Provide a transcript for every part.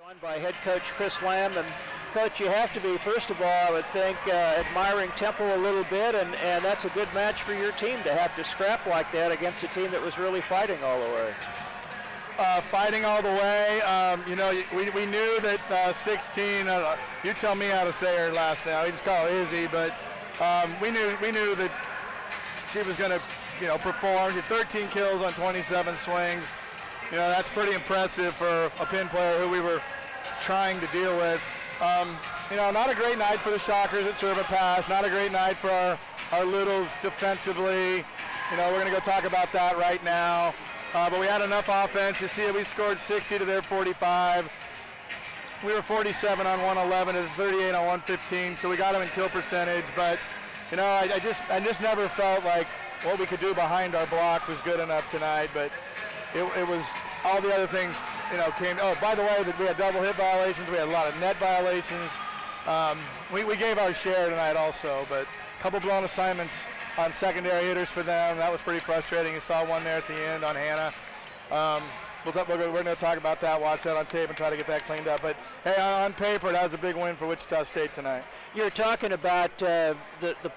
Won by head coach Chris Lamb. And coach, you have to be, first of all, I would think, admiring Temple a little bit, and that's a good match for your team to have to scrap like that against a team that was really fighting all the way. Fighting all the way. We knew that 16. You tell me how to say her last name. We just call her Izzy, but we knew that she was going to, perform. She had 13 kills on 27 swings. That's pretty impressive for a pin player who we were trying to deal with. Not a great night for the Shockers at serve and pass. Not a great night for our Littles defensively. We're going to go talk about that right now. But we had enough offense. You see it, we scored 60 to their 45. We were 47 on 111. It was 38 on 115. So we got them in kill percentage. But, I just never felt like what we could do behind our block was good enough tonight. But it was all the other things, came. Oh, by the way, we had double hit violations. We had a lot of net violations. We gave our share tonight also, but a couple blown assignments on secondary hitters for them. That was pretty frustrating. You saw one there at the end on Hannah. We're going to talk about that, watch that on tape, and try to get that cleaned up. But, hey, on paper, that was a big win for Wichita State tonight. You're talking about the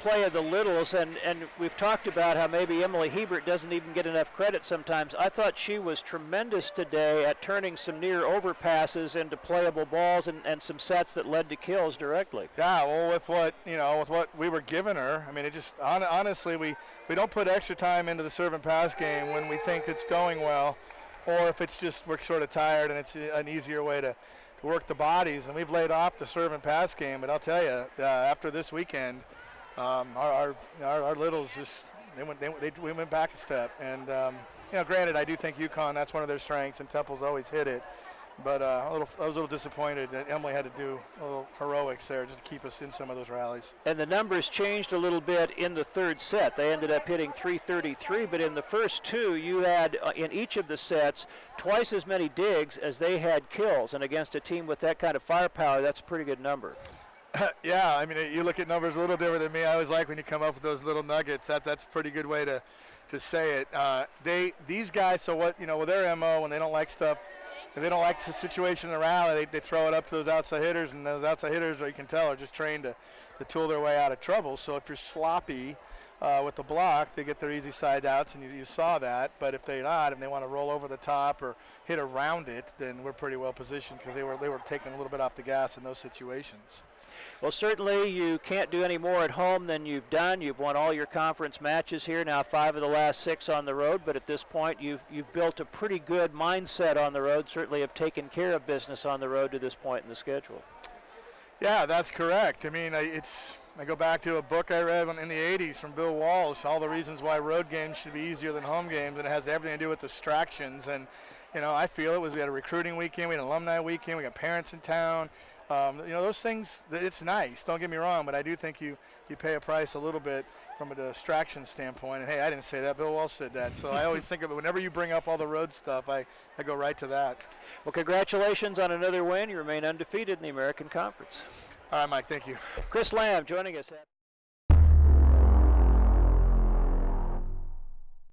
play of the Littles, and we've talked about how maybe Emily Hebert doesn't even get enough credit sometimes. I thought she was tremendous today at turning some near overpasses into playable balls and some sets that led to kills directly. Yeah, well, with what we were giving her, I mean, it just honestly, we don't put extra time into the serve and pass game when we think it's going well, or if it's just we're sort of tired and it's an easier way to work the bodies. And we've laid off the serve and pass game. But I'll tell you, after this weekend, our Littles just we went back a step. And granted, I do think UConn, that's one of their strengths, and Temple's always hit it. But I was a little disappointed that Emily had to do a little heroics there just to keep us in some of those rallies. And the numbers changed a little bit in the third set. They ended up hitting 333, but in the first two, you had, in each of the sets, twice as many digs as they had kills. And against a team with that kind of firepower, that's a pretty good number. Yeah, I mean, you look at numbers a little different than me. I always like when you come up with those little nuggets. That's a pretty good way to say it. These guys, so what, with their MO, when they don't like stuff, if they don't like the situation in the rally, they throw it up to those outside hitters, and those outside hitters, you can tell, are just trained to tool their way out of trouble. So if you're sloppy with the block, they get their easy side outs, and you saw that. But if they're not, and they want to roll over the top or hit around it, then we're pretty well positioned because they were taking a little bit off the gas in those situations. Well, certainly you can't do any more at home than you've done. You've won all your conference matches here, now 5 of the last 6 on the road, but at this point you've built a pretty good mindset on the road, certainly have taken care of business on the road to this point in the schedule. Yeah, that's correct. I mean, I go back to a book I read in the 80s from Bill Walsh, all the reasons why road games should be easier than home games, and it has everything to do with distractions. And, I feel we had a recruiting weekend, we had an alumni weekend, we got parents in town. Those things, it's nice, don't get me wrong, but I do think you pay a price a little bit from a distraction standpoint. And, hey, I didn't say that. Bill Walsh said that. So I always think of it. Whenever you bring up all the road stuff, I go right to that. Well, congratulations on another win. You remain undefeated in the American Conference. All right, Mike, thank you. Chris Lamb joining us.